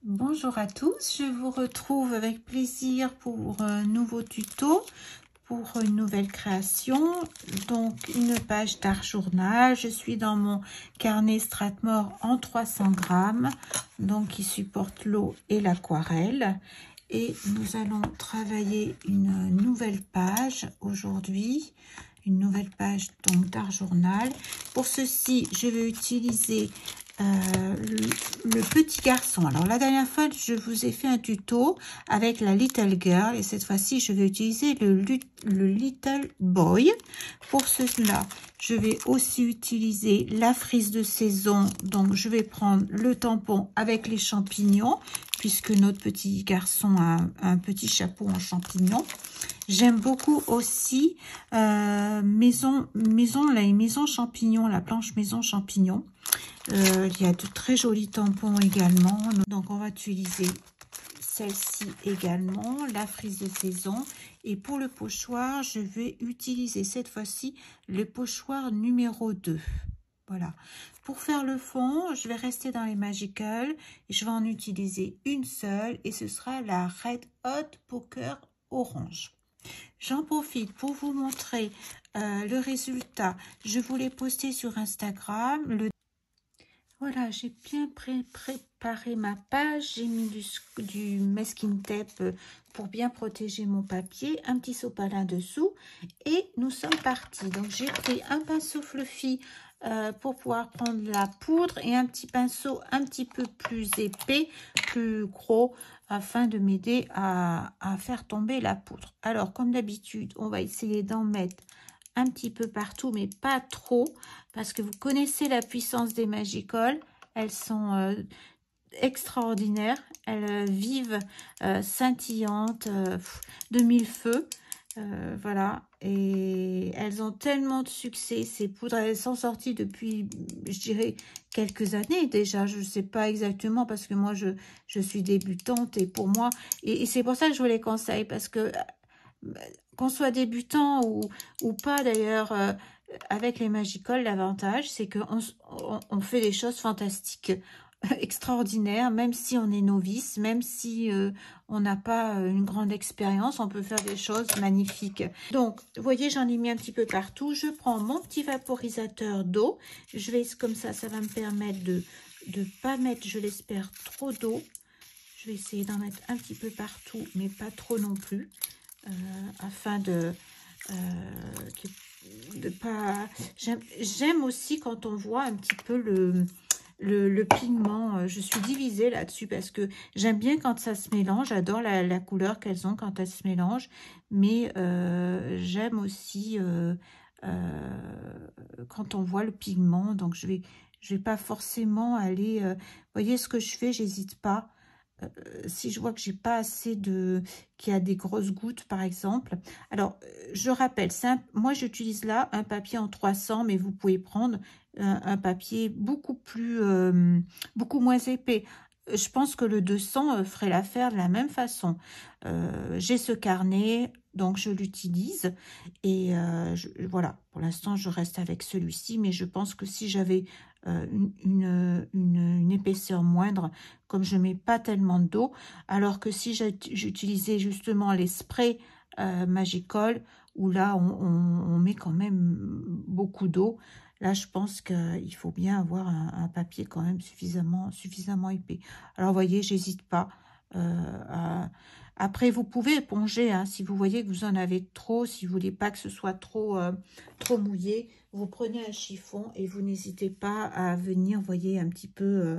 Bonjour à tous, je vous retrouve avec plaisir pour un nouveau tuto, pour une nouvelle création. Donc une page d'art journal, je suis dans mon carnet Strathmore en 300 grammes, donc qui supporte l'eau et l'aquarelle. Et nous allons travailler une nouvelle page aujourd'hui, une nouvelle page donc d'art journal. Pour ceci, je vais utiliser le petit garçon. Alors la dernière fois, je vous ai fait un tuto avec la little girl et cette fois-ci, je vais utiliser le little boy. Pour cela, je vais aussi utiliser la frise de saison. Donc, je vais prendre le tampon avec les champignons puisque notre petit garçon a un petit chapeau en champignons. J'aime beaucoup aussi les maisons champignons, la planche maison champignons. Il y a de très jolis tampons également. Donc, on va utiliser celle-ci également, la frise de saison. Et pour le pochoir, je vais utiliser cette fois-ci le pochoir numéro 2. Voilà. Pour faire le fond, je vais rester dans les Magical. Je vais en utiliser une seule et ce sera la Red Hot Poker Orange. J'en profite pour vous montrer le résultat. Je vous l'ai posté sur Instagram. Voilà, j'ai bien préparé ma page. J'ai mis du masking tape pour bien protéger mon papier. Un petit sopalin dessous. Et nous sommes partis. Donc, j'ai pris un pinceau fluffy pour pouvoir prendre la poudre et un petit pinceau un petit peu plus épais, plus gros, afin de m'aider à faire tomber la poudre. Alors, comme d'habitude, on va essayer d'en mettre un petit peu partout, mais pas trop, parce que vous connaissez la puissance des Magical. Elles sont extraordinaires. Elles vivent scintillantes, de mille feux. Voilà, et elles ont tellement de succès, ces poudres. Elles sont sorties depuis, je dirais, quelques années déjà. Je ne sais pas exactement parce que moi, je suis débutante et pour moi, et c'est pour ça que je vous les conseille, parce que qu'on soit débutant ou pas d'ailleurs, avec les Magical, l'avantage, c'est qu'on on fait des choses fantastiques, extraordinaires, même si on est novice, même si on n'a pas une grande expérience, on peut faire des choses magnifiques. Donc, vous voyez, j'en ai mis un petit peu partout. Je prends mon petit vaporisateur d'eau. Je vais, comme ça va me permettre de ne pas mettre, je l'espère, trop d'eau. Je vais essayer d'en mettre un petit peu partout, mais pas trop non plus. Afin de pas... J'aime aussi quand on voit un petit peu le pigment. Je suis divisée là-dessus parce que j'aime bien quand ça se mélange. J'adore la couleur qu'elles ont quand elles se mélangent. Mais j'aime aussi quand on voit le pigment. Donc, je vais pas forcément aller... voyez ce que je fais, j'hésite pas. Si je vois que j'ai pas assez qu'il y a des grosses gouttes par exemple. Alors je rappelle, moi j'utilise là un papier en 300, mais vous pouvez prendre un papier beaucoup moins épais. Je pense que le 200 ferait l'affaire de la même façon. J'ai ce carnet, donc je l'utilise et voilà, pour l'instant je reste avec celui-ci, mais je pense que si j'avais une épaisseur moindre, comme je mets pas tellement d'eau, alors que si j'utilisais justement les sprays Magical, où là on met quand même beaucoup d'eau, là je pense qu'il faut bien avoir un papier quand même suffisamment épais. Alors vous voyez, j'hésite pas. Après, vous pouvez éponger, hein, si vous voyez que vous en avez trop, si vous voulez pas que ce soit trop mouillé, vous prenez un chiffon et vous n'hésitez pas à venir, voyez, un petit peu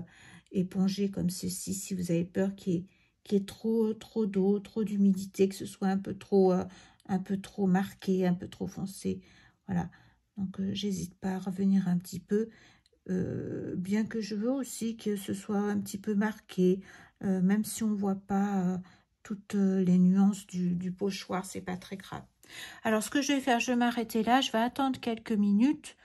éponger comme ceci, si vous avez peur qu'il y ait trop d'eau, trop d'humidité, que ce soit un peu trop marqué, un peu trop foncé. Voilà, donc j'hésite pas à revenir un petit peu, bien que je veux aussi que ce soit un petit peu marqué, même si on ne voit pas toutes les nuances du pochoir, c'est pas très grave. Alors, ce que je vais faire, je vais m'arrêter là. Je vais attendre quelques minutes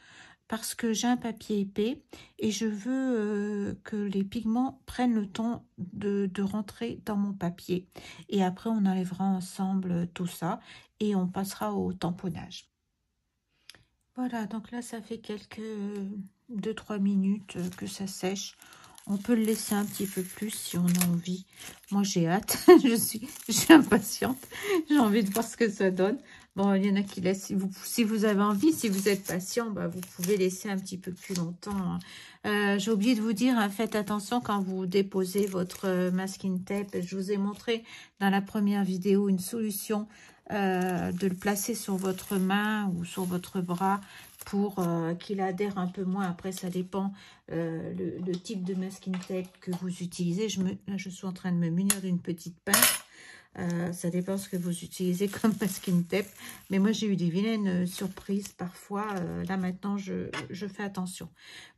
parce que j'ai un papier épais et je veux que les pigments prennent le temps de rentrer dans mon papier. Et après, on enlèvera ensemble tout ça et on passera au tamponnage. Voilà, donc là, ça fait quelques 2-3 minutes que ça sèche. On peut le laisser un petit peu plus si on a envie. Moi, j'ai hâte. je suis impatiente. J'ai envie de voir ce que ça donne. Bon, il y en a qui laissent. Si vous avez envie, si vous êtes patient, bah, vous pouvez laisser un petit peu plus longtemps. J'ai oublié de vous dire, hein, faites attention quand vous déposez votre masking tape. Je vous ai montré dans la première vidéo une solution de le placer sur votre main ou sur votre bras pour qu'il adhère un peu moins. Après, ça dépend le type de masking tape que vous utilisez. Là, je suis en train de me munir d'une petite pince. Ça dépend ce que vous utilisez comme masking tape. Mais moi, j'ai eu des vilaines surprises parfois. Là, maintenant, je fais attention.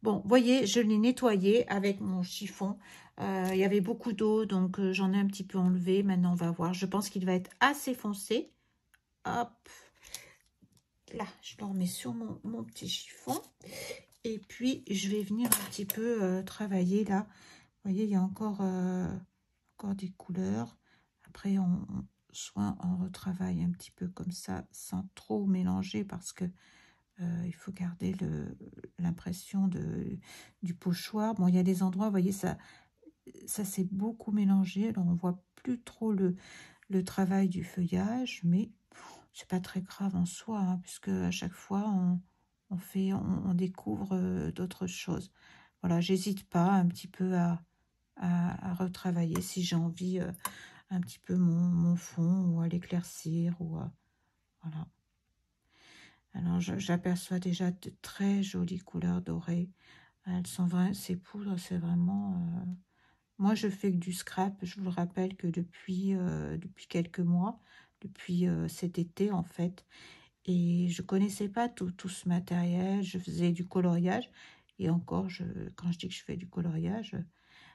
Bon, voyez, je l'ai nettoyé avec mon chiffon. Il y avait beaucoup d'eau, donc j'en ai un petit peu enlevé. Maintenant, on va voir. Je pense qu'il va être assez foncé. Hop. Là, je le remets sur mon petit chiffon. Et puis, je vais venir un petit peu travailler là. Vous voyez, il y a encore des couleurs. Après, soit on retravaille un petit peu comme ça, sans trop mélanger, parce que il faut garder l'impression du pochoir. Bon, il y a des endroits, vous voyez, ça s'est beaucoup mélangé. Alors, on voit plus trop le travail du feuillage, mais c'est pas très grave en soi, hein, puisque à chaque fois, on découvre d'autres choses. Voilà, j'hésite pas un petit peu à retravailler si j'ai envie un petit peu mon fond ou à l'éclaircir ou voilà. Alors j'aperçois déjà de très jolies couleurs dorées. Elles sont vraies, ces poudres, c'est vraiment. Moi, je fais que du scrap. Je vous le rappelle que depuis quelques mois, depuis cet été en fait, et je connaissais pas tout ce matériel. Je faisais du coloriage et encore, quand je dis que je fais du coloriage,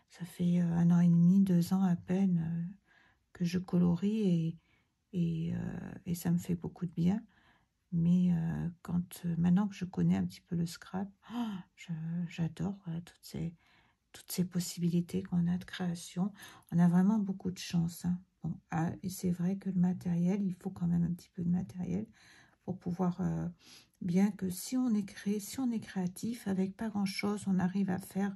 ça fait 1 an et demi, 2 ans à peine que je colorie et ça me fait beaucoup de bien. Mais maintenant que je connais un petit peu le scrap, j'adore toutes ces possibilités qu'on a de création. On a vraiment beaucoup de chance, hein. Bon, et c'est vrai que le matériel, il faut quand même un petit peu de matériel pour pouvoir, bien que si on est créatif, avec pas grand-chose, on arrive à faire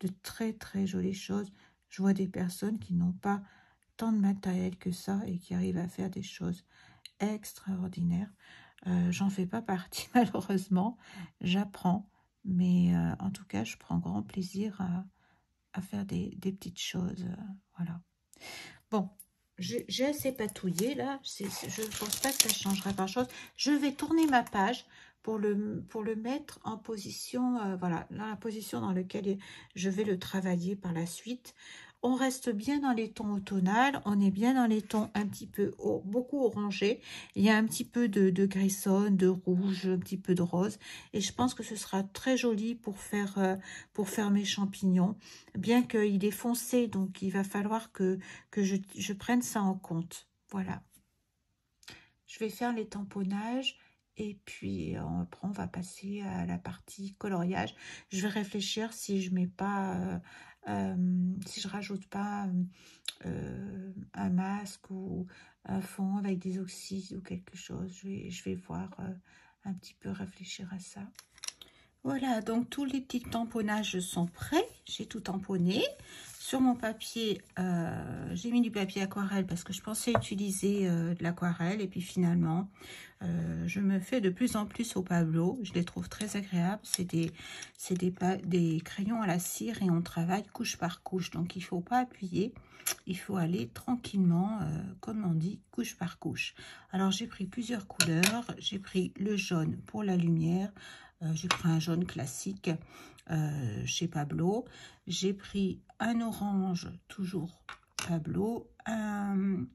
de très très jolies choses. Je vois des personnes qui n'ont pas tant de matériel que ça et qui arrivent à faire des choses extraordinaires. J'en fais pas partie malheureusement, j'apprends, mais en tout cas je prends grand plaisir à faire des petites choses, voilà. Bon, j'ai assez patouillé là, je ne pense pas que ça changera grand chose. Je vais tourner ma page pour le mettre en position, voilà, dans la position dans laquelle je vais le travailler par la suite. On reste bien dans les tons automnales, on est bien dans les tons un petit peu beaucoup orangés. Il y a un petit peu de grissonne, de rouge, un petit peu de rose. Et je pense que ce sera très joli pour faire mes champignons. Bien qu'il est foncé, donc il va falloir que je prenne ça en compte. Voilà. Je vais faire les tamponnages. Et puis, après, on va passer à la partie coloriage. Je vais réfléchir si je mets pas... si je rajoute pas un masque ou un fond avec des oxydes ou quelque chose. Je vais voir un petit peu réfléchir à ça. Voilà, donc tous les petits tamponnages sont prêts. J'ai tout tamponné. Sur mon papier, j'ai mis du papier aquarelle parce que je pensais utiliser de l'aquarelle. Et puis finalement, je me fais de plus en plus au Pablo. Je les trouve très agréables. C'est des crayons à la cire et on travaille couche par couche. Donc il ne faut pas appuyer. Il faut aller tranquillement, comme on dit, couche par couche. Alors j'ai pris plusieurs couleurs. J'ai pris le jaune pour la lumière. J'ai pris un jaune classique chez Pablo. J'ai pris un orange, toujours Pablo, un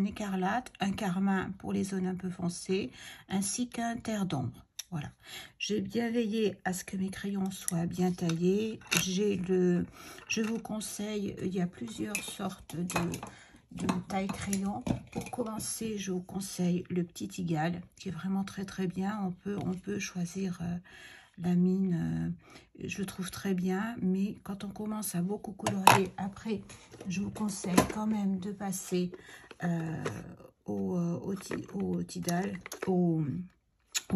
écarlate, un carmin pour les zones un peu foncées, ainsi qu'un terre d'ombre. Voilà. J'ai bien veillé à ce que mes crayons soient bien taillés. Je vous conseille, il y a plusieurs sortes de taille crayon. Pour commencer, je vous conseille le petit Igal, qui est vraiment très très bien. On peut choisir la mine, je le trouve très bien, mais quand on commence à beaucoup colorier, après, je vous conseille quand même de passer au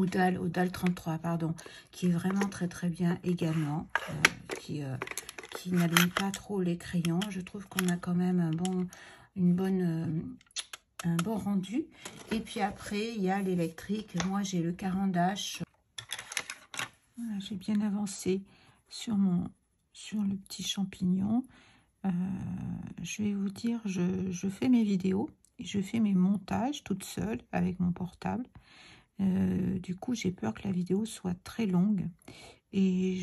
DAL 33, pardon, qui est vraiment très très bien également, qui qui n'allume pas trop les crayons. Je trouve qu'on a quand même un bon rendu. Et puis après, il y a l'électrique. Moi, j'ai le caran-d'H. Voilà, j'ai bien avancé sur le petit champignon. Je vais vous dire, je fais mes vidéos et je fais mes montages toute seule avec mon portable. Du coup, j'ai peur que la vidéo soit très longue. Et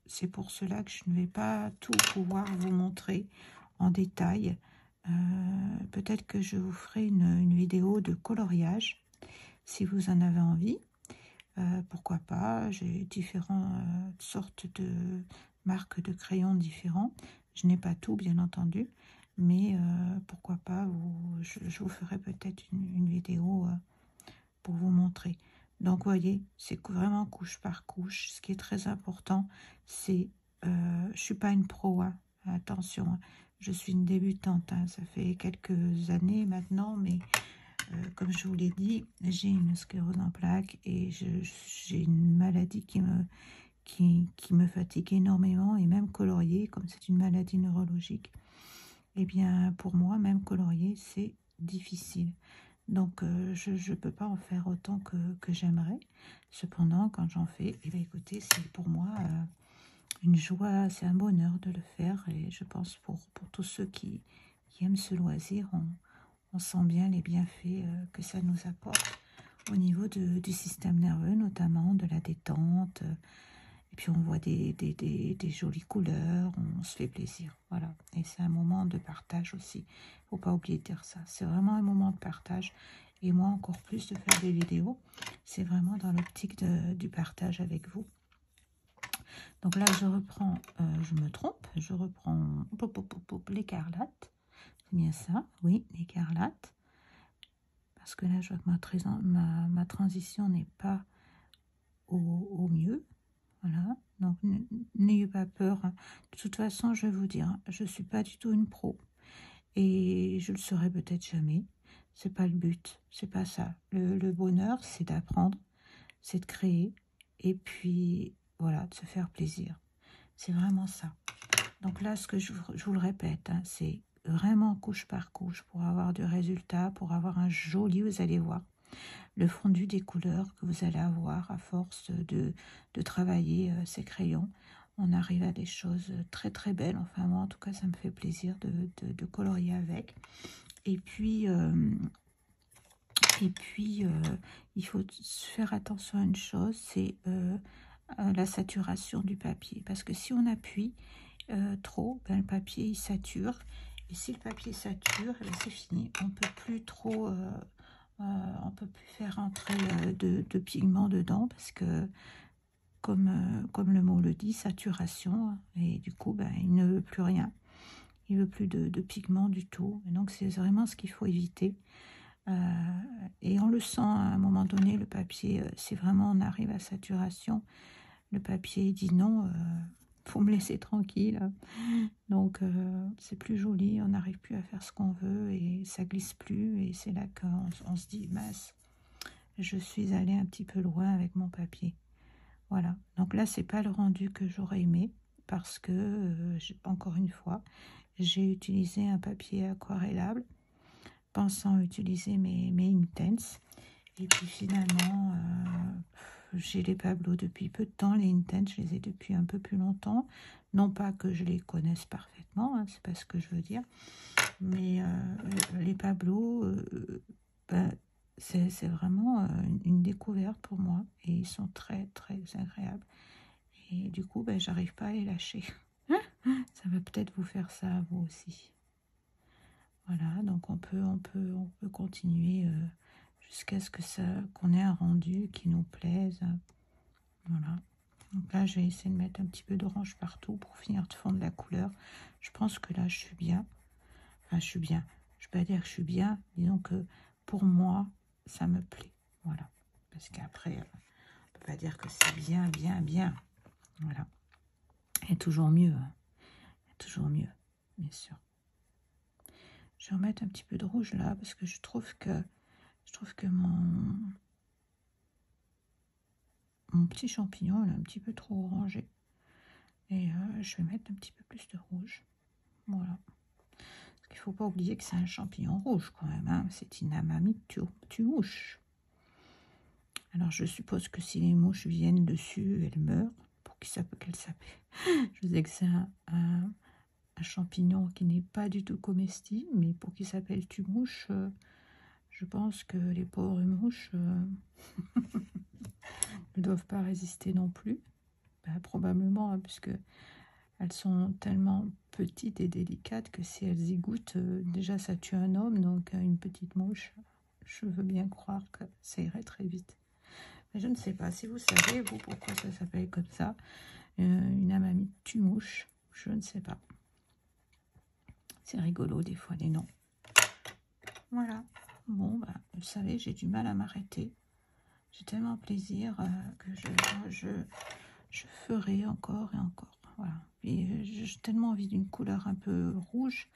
c'est pour cela que je ne vais pas tout pouvoir vous montrer en détail. Peut-être que je vous ferai une vidéo de coloriage, si vous en avez envie. Pourquoi pas, j'ai différentes sortes de marques de crayons différents. Je n'ai pas tout, bien entendu, mais pourquoi pas, je vous ferai peut-être une vidéo pour vous montrer. Donc, vous voyez, c'est vraiment couche par couche. Ce qui est très important, c'est... je ne suis pas une pro, hein. Attention, hein. Je suis une débutante. Hein. Ça fait quelques années maintenant, mais comme je vous l'ai dit, j'ai une sclérose en plaques et j'ai une maladie qui me fatigue énormément, et même colorier, comme c'est une maladie neurologique, eh bien, pour moi, même colorier, c'est difficile. Donc, je ne peux pas en faire autant que j'aimerais. Cependant, quand j'en fais, eh bien, écoutez, c'est pour moi une joie, c'est un bonheur de le faire. Et je pense pour tous ceux qui aiment ce loisir, on sent bien les bienfaits que ça nous apporte au niveau du système nerveux, notamment de la détente. Et puis, on voit des jolies couleurs, on se fait plaisir. Voilà. Et c'est un moment de partage aussi. Il ne faut pas oublier de dire ça. C'est vraiment un moment de partage. Et moi, encore plus de faire des vidéos, c'est vraiment dans l'optique du partage avec vous. Donc là, je reprends, je me trompe, je reprends l'écarlate. C'est bien ça, oui, l'écarlate. Parce que là, je vois que ma transition n'est pas au mieux. Voilà, donc n'ayez pas peur. De toute façon, je vais vous dire, je ne suis pas du tout une pro. Et je le serai peut-être jamais. C'est pas le but, c'est pas ça. Le bonheur, c'est d'apprendre, c'est de créer. Et puis, voilà, de se faire plaisir. C'est vraiment ça. Donc là, ce que je vous le répète, hein, c'est vraiment couche par couche pour avoir du résultat, pour avoir un joli, vous allez voir, le fondu des couleurs que vous allez avoir à force de travailler ces crayons. On arrive à des choses très très belles. Enfin, moi, en tout cas, ça me fait plaisir de colorier avec. Et puis, il faut faire attention à une chose, c'est la saturation du papier. Parce que si on appuie trop, ben, le papier il sature. Et si le papier sature, ben, c'est fini. On peut plus trop... on peut plus faire entrer de pigments dedans parce que, comme le mot le dit, saturation, et du coup, ben, il ne veut plus rien. Il ne veut plus de pigments du tout. Et donc, c'est vraiment ce qu'il faut éviter. Et on le sent à un moment donné, le papier, si vraiment on arrive à saturation, le papier dit non, faut me laisser tranquille. Donc, c'est plus joli, on n'arrive plus à faire ce qu'on veut et ça glisse plus. Et c'est là qu'on se dit, mince, je suis allée un petit peu loin avec mon papier. Voilà. Donc là, c'est pas le rendu que j'aurais aimé parce que, encore une fois, j'ai utilisé un papier aquarellable pensant utiliser mes Intense. Et puis finalement, j'ai les Pablo depuis peu de temps. Les Intense, je les ai depuis un peu plus longtemps. Non pas que je les connaisse parfaitement, hein, c'est pas ce que je veux dire. Mais les Pablo, ben, c'est vraiment une découverte pour moi. Et ils sont très, très agréables. Et du coup, ben, j'arrive pas à les lâcher. Ça va peut-être vous faire ça à vous aussi. Voilà, donc on peut continuer jusqu'à ce qu'on ait un rendu qui nous plaise. Voilà. Donc là, je vais essayer de mettre un petit peu d'orange partout pour finir de fondre la couleur. Je pense que là, je suis bien. Enfin, je suis bien. Je ne vais pas dire que je suis bien. Disons que pour moi, ça me plaît. Voilà. Parce qu'après, on ne peut pas dire que c'est bien, bien, bien. Voilà. Et toujours mieux. Hein. Toujours mieux, bien sûr. Je vais remettre un petit peu de rouge là parce que je trouve que mon petit champignon il est un petit peu trop orangé. Et je vais mettre un petit peu plus de rouge. Voilà. Parce qu'il ne faut pas oublier que c'est un champignon rouge quand même. Hein. C'est une amami mouche. Alors je suppose que si les mouches viennent dessus, elles meurent. Pour qu'elle s'appelle. Je sais que c'est un champignon qui n'est pas du tout comestible, mais pour qu'il s'appelle tue-mouche, je pense que les pauvres mouches ne doivent pas résister non plus. Ben, probablement, hein, puisque elles sont tellement petites et délicates que si elles y goûtent, déjà ça tue un homme, donc une petite mouche, je veux bien croire que ça irait très vite. Mais je ne sais pas si vous savez, vous, pourquoi ça s'appelle comme ça, une amami tue-mouche, je ne sais pas. C'est rigolo des fois les noms. Voilà. Bon, bah, vous savez, j'ai du mal à m'arrêter. J'ai tellement plaisir que je ferai encore et encore. Voilà. Et j'ai tellement envie d'une couleur un peu rouge,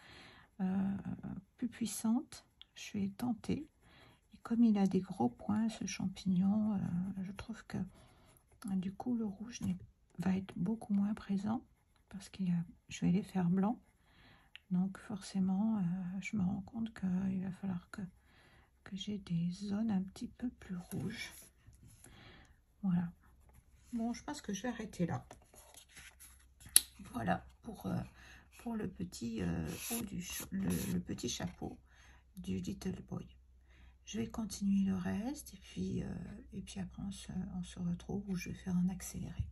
plus puissante. Je vais tenter. Et comme il a des gros points, ce champignon, je trouve que du coup, le rouge va être beaucoup moins présent parce que je vais les faire blancs. Donc forcément, je me rends compte qu'il va falloir que j'ai des zones un petit peu plus rouges. Voilà. Bon, je pense que je vais arrêter là. Voilà pour le petit haut le petit chapeau du Little Boy. Je vais continuer le reste et puis après on se retrouve où je vais faire un accéléré.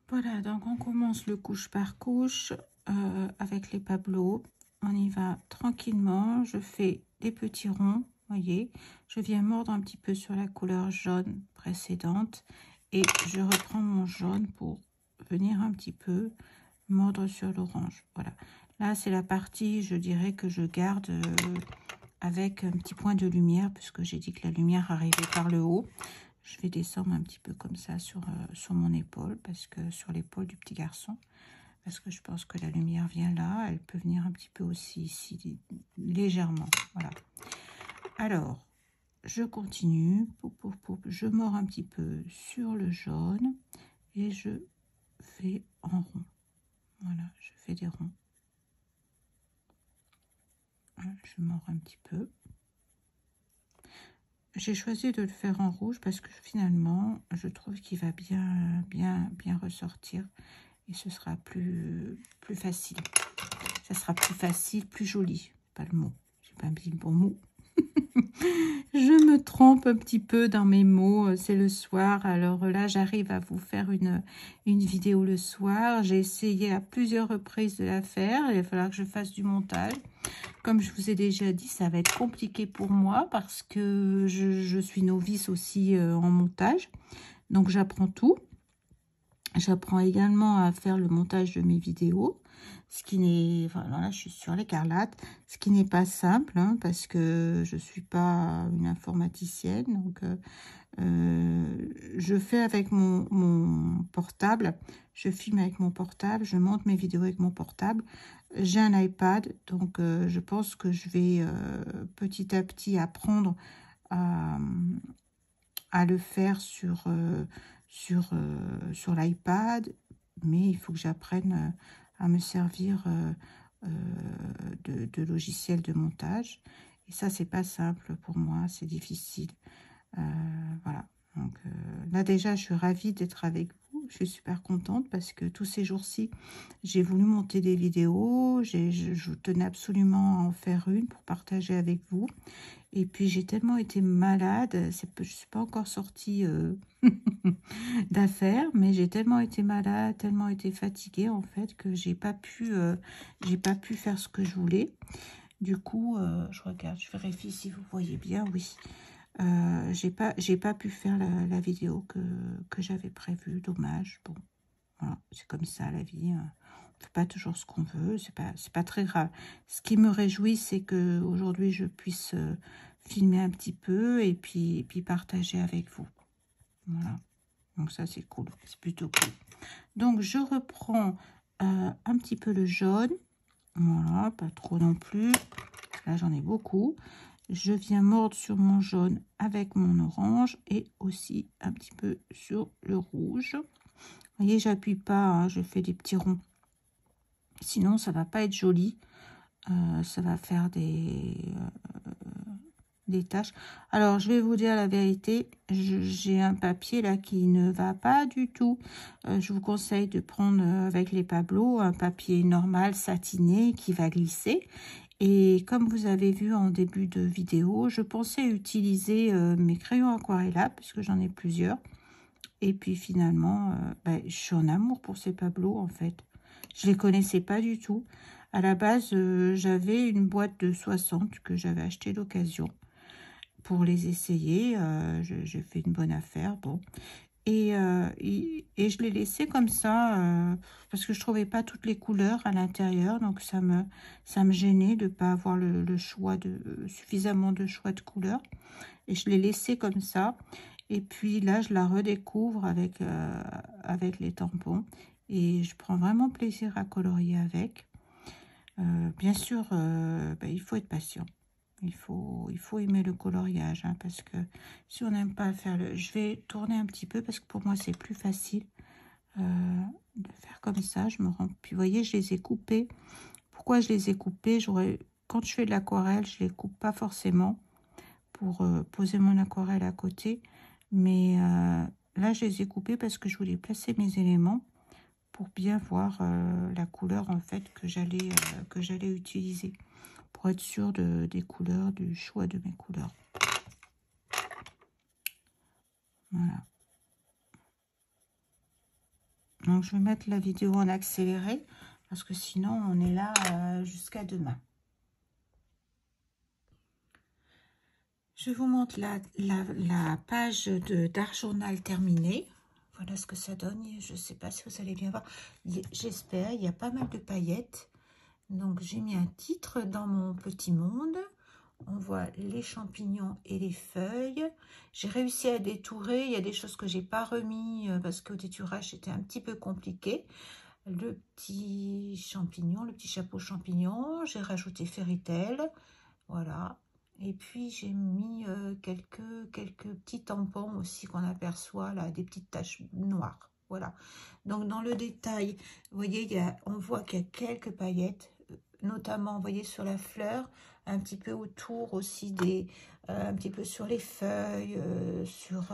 Voilà, donc on commence le couche par couche avec les pablos. On y va tranquillement. Je fais des petits ronds, voyez. Je viens mordre un petit peu sur la couleur jaune précédente et je reprends mon jaune pour venir un petit peu mordre sur l'orange. Voilà. Là, c'est la partie, je dirais, que je garde avec un petit point de lumière puisque j'ai dit que la lumière arrivait par le haut. Je vais descendre un petit peu comme ça sur mon épaule, parce que sur l'épaule du petit garçon, parce que je pense que la lumière vient là, elle peut venir un petit peu aussi ici, légèrement. Voilà. Alors, je continue, je mords un petit peu sur le jaune et je fais en rond. Voilà, je fais des ronds. Voilà, je mords un petit peu. J'ai choisi de le faire en rouge parce que finalement, je trouve qu'il va bien ressortir et ce sera plus facile. Ça sera plus facile, plus joli. Pas le mot, j'ai pas mis le bon mot. Je me trompe un petit peu dans mes mots, c'est le soir. Alors là, j'arrive à vous faire une vidéo le soir. J'ai essayé à plusieurs reprises de la faire. Il va falloir que je fasse du montage. Comme je vous ai déjà dit, ça va être compliqué pour moi parce que je suis novice aussi en montage. Donc, j'apprends tout. J'apprends également à faire le montage de mes vidéos. Ce qui n'est... Voilà, je suis sur l'écarlate. Ce qui n'est pas simple hein, parce que je ne suis pas une informaticienne. Donc, je fais avec mon portable. Je filme avec mon portable. Je monte mes vidéos avec mon portable. J'ai un iPad, donc je pense que je vais petit à petit apprendre à le faire sur l'iPad, mais il faut que j'apprenne à me servir de logiciels de montage. Et ça, c'est pas simple pour moi, c'est difficile. Voilà. Donc là déjà, je suis ravie d'être avec vous. Je suis super contente parce que tous ces jours-ci, j'ai voulu monter des vidéos. Je tenais absolument à en faire une pour partager avec vous. Et puis, j'ai tellement été malade. Je ne suis pas encore sortie d'affaires, mais j'ai tellement été malade, tellement été fatiguée en fait que j'ai pas pu faire ce que je voulais. Du coup, je regarde, je vérifie si vous voyez bien. Oui. J'ai pas pu faire la vidéo que j'avais prévue, dommage. Bon, voilà, c'est comme ça la vie. On fait pas toujours ce qu'on veut, c'est pas très grave. Ce qui me réjouit, c'est que aujourd'hui je puisse filmer un petit peu et puis partager avec vous. Voilà, donc ça c'est cool, c'est plutôt cool. Donc je reprends un petit peu le jaune, voilà, pas trop non plus. Là j'en ai beaucoup. Je viens mordre sur mon jaune avec mon orange et aussi un petit peu sur le rouge. Vous voyez, j'appuie pas, hein, je fais des petits ronds. Sinon, ça va pas être joli. Ça va faire des taches. Alors, je vais vous dire la vérité. J'ai un papier là qui ne va pas du tout. Je vous conseille de prendre avec les Pablo un papier normal satiné qui va glisser. Et comme vous avez vu en début de vidéo, je pensais utiliser mes crayons aquarella puisque j'en ai plusieurs. Et puis finalement, je suis en amour pour ces Pablo en fait. Je les connaissais pas du tout. À la base, j'avais une boîte de 60 que j'avais acheté d'occasion pour les essayer. J'ai fait une bonne affaire, bon. Et je l'ai laissé comme ça parce que je trouvais pas toutes les couleurs à l'intérieur. Donc ça me gênait de pas avoir le choix suffisamment de choix de couleurs. Et je l'ai laissé comme ça. Et puis là, je la redécouvre avec les tampons. Et je prends vraiment plaisir à colorier avec. Bien sûr, il faut être patient. Il faut aimer le coloriage. Hein, parce que si on n'aime pas faire je vais tourner un petit peu parce que pour moi, c'est plus facile de faire comme ça. Je me rends... Puis vous voyez, je les ai coupés. Pourquoi je les ai coupés? Quand je fais de l'aquarelle, je les coupe pas forcément pour poser mon aquarelle à côté. Mais là, je les ai coupés parce que je voulais placer mes éléments pour bien voir la couleur en fait que j'allais utiliser. Pour être sûr des couleurs, du choix de mes couleurs. Voilà. Donc, je vais mettre la vidéo en accéléré parce que sinon, on est là jusqu'à demain. Je vous montre la page d'art journal terminée. Voilà ce que ça donne. Je ne sais pas si vous allez bien voir. J'espère. Il y a pas mal de paillettes. Donc, j'ai mis un titre dans mon petit monde. On voit les champignons et les feuilles. J'ai réussi à détourer. Il y a des choses que j'ai pas remis parce qu'au détourage, c'était un petit peu compliqué. Le petit champignon, le petit chapeau champignon. J'ai rajouté Fairy Tail. Voilà. Et puis, j'ai mis quelques petits tampons aussi qu'on aperçoit là, des petites taches noires. Voilà. Donc, dans le détail, vous voyez, on voit qu'il y a quelques paillettes, notamment, vous voyez, sur la fleur, un petit peu autour aussi un petit peu sur les feuilles, sur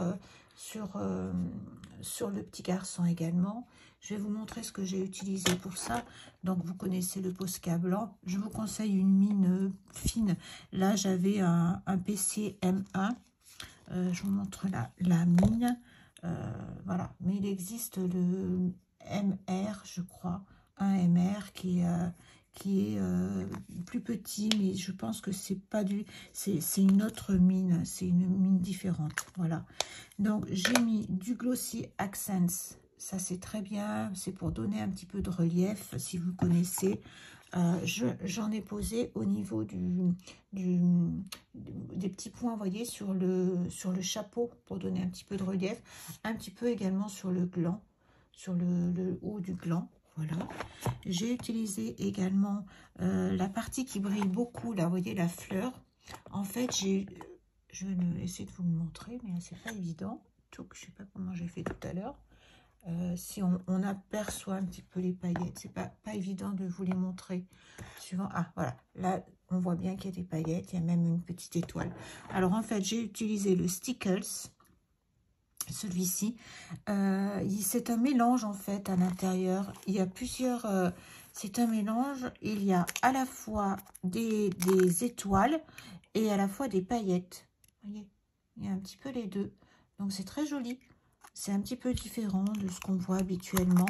le petit garçon également. Je vais vous montrer ce que j'ai utilisé pour ça. Donc, vous connaissez le Posca blanc. Je vous conseille une mine fine. Là, j'avais un PC M1. Je vous montre la mine. Voilà. Mais il existe le MR, je crois. Un MR qui est plus petit, mais je pense que c'est pas c'est une autre mine. C'est une mine différente. Voilà. Donc, j'ai mis du Glossy Accents. Ça, c'est très bien. C'est pour donner un petit peu de relief, si vous connaissez. J'en ai posé au niveau des petits points, vous voyez, sur le chapeau, pour donner un petit peu de relief. Un petit peu également sur le gland, sur le haut du gland. Voilà. J'ai utilisé également la partie qui brille beaucoup, là, vous voyez, la fleur. En fait, je vais essayer de vous le montrer, mais c'est pas évident. Je ne sais pas comment j'ai fait tout à l'heure. Si on aperçoit un petit peu les paillettes, c'est pas évident de vous les montrer. Suivant, ah voilà, là on voit bien qu'il y a des paillettes, il y a même une petite étoile. Alors en fait, j'ai utilisé le Stickles, celui-ci. C'est un mélange en fait à l'intérieur. Il y a plusieurs. C'est un mélange. Il y a à la fois des étoiles et à la fois des paillettes. Vous voyez, il y a un petit peu les deux. Donc c'est très joli. C'est un petit peu différent de ce qu'on voit habituellement.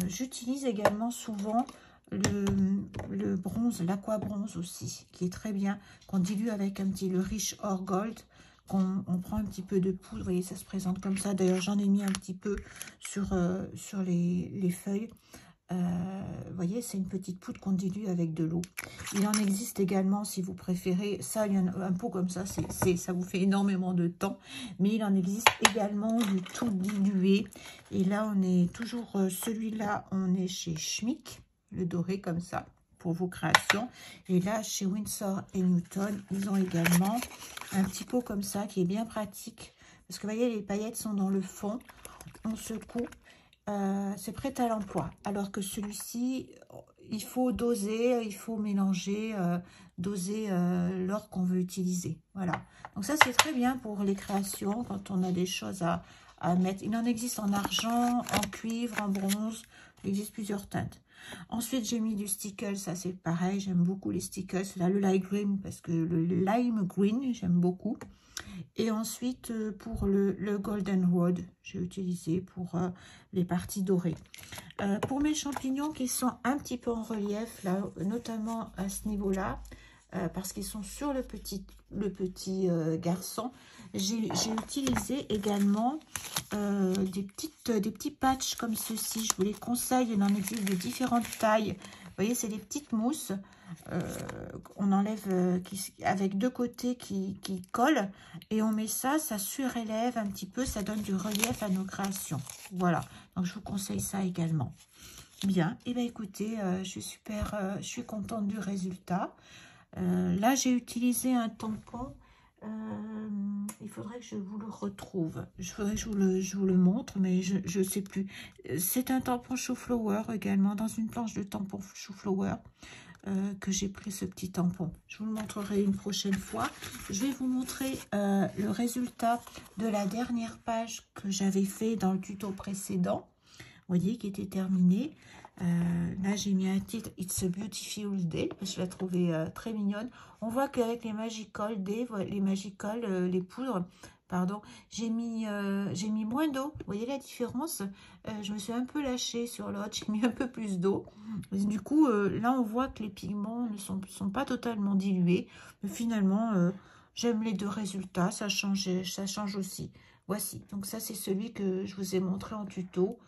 J'utilise également souvent le bronze, l'aqua bronze aussi, qui est très bien, qu'on dilue avec le Rich Or Gold, qu'on prend un petit peu de poudre. Vous voyez, ça se présente comme ça. D'ailleurs, j'en ai mis un petit peu sur les feuilles. Vous voyez, c'est une petite poudre qu'on dilue avec de l'eau. Il en existe également, si vous préférez, ça, il y en a un pot comme ça, ça vous fait énormément de temps, mais il en existe également du tout dilué. Et là, on est toujours, celui-là, on est chez Schmick, le doré comme ça, pour vos créations. Et là, chez Winsor & Newton, ils ont également un petit pot comme ça, qui est bien pratique, parce que vous voyez, les paillettes sont dans le fond, on secoue. c'est prêt à l'emploi. Alors que celui-ci, il faut doser, il faut mélanger, doser l'or qu'on veut utiliser. Voilà. Donc ça, c'est très bien pour les créations, quand on a des choses à mettre. Il en existe en argent, en cuivre, en bronze. Il existe plusieurs teintes. Ensuite, j'ai mis du stickle. Ça, c'est pareil. J'aime beaucoup les stickles. Là, le lime green, parce que le lime green, j'aime beaucoup. Et ensuite, pour le Golden Rod, j'ai utilisé pour les parties dorées. Pour mes champignons qui sont un petit peu en relief, là, notamment à ce niveau-là, parce qu'ils sont sur le petit garçon, j'ai utilisé également des petits patchs comme ceci. Je vous les conseille, il en existe de différentes tailles. Vous voyez, c'est des petites mousses. On enlève avec deux côtés qui collent et on met ça surélève un petit peu, ça donne du relief à nos créations. Voilà, donc je vous conseille ça également. Bien, et bien écoutez, je suis contente du résultat. Là, j'ai utilisé un tampon. Il faudrait que je vous le retrouve. Je voudrais que je vous le montre, mais je ne sais plus. C'est un tampon chou-flower également, dans une planche de tampon chou-flower. Que j'ai pris ce petit tampon. Je vous le montrerai une prochaine fois. Je vais vous montrer le résultat de la dernière page que j'avais fait dans le tuto précédent. Vous voyez, qui était terminé. Là, j'ai mis un titre « It's a Beautiful Day ». Je la trouvais très mignonne. On voit qu'avec les Magical Day, les poudres, pardon, j'ai mis moins d'eau. Vous voyez la différence? Je me suis un peu lâchée sur l'autre, j'ai mis un peu plus d'eau. Du coup, là, on voit que les pigments ne sont pas totalement dilués. Mais finalement, j'aime les deux résultats, ça change aussi. Voici, donc ça, c'est celui que je vous ai montré en tuto.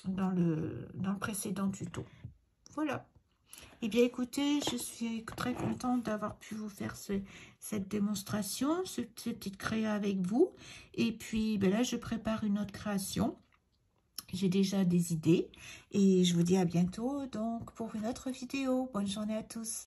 Dans le précédent tuto. Voilà. Et bien écoutez, je suis très contente d'avoir pu vous faire cette démonstration, cette petite créa avec vous. Et puis ben là, je prépare une autre création. J'ai déjà des idées. Et je vous dis à bientôt donc pour une autre vidéo. Bonne journée à tous.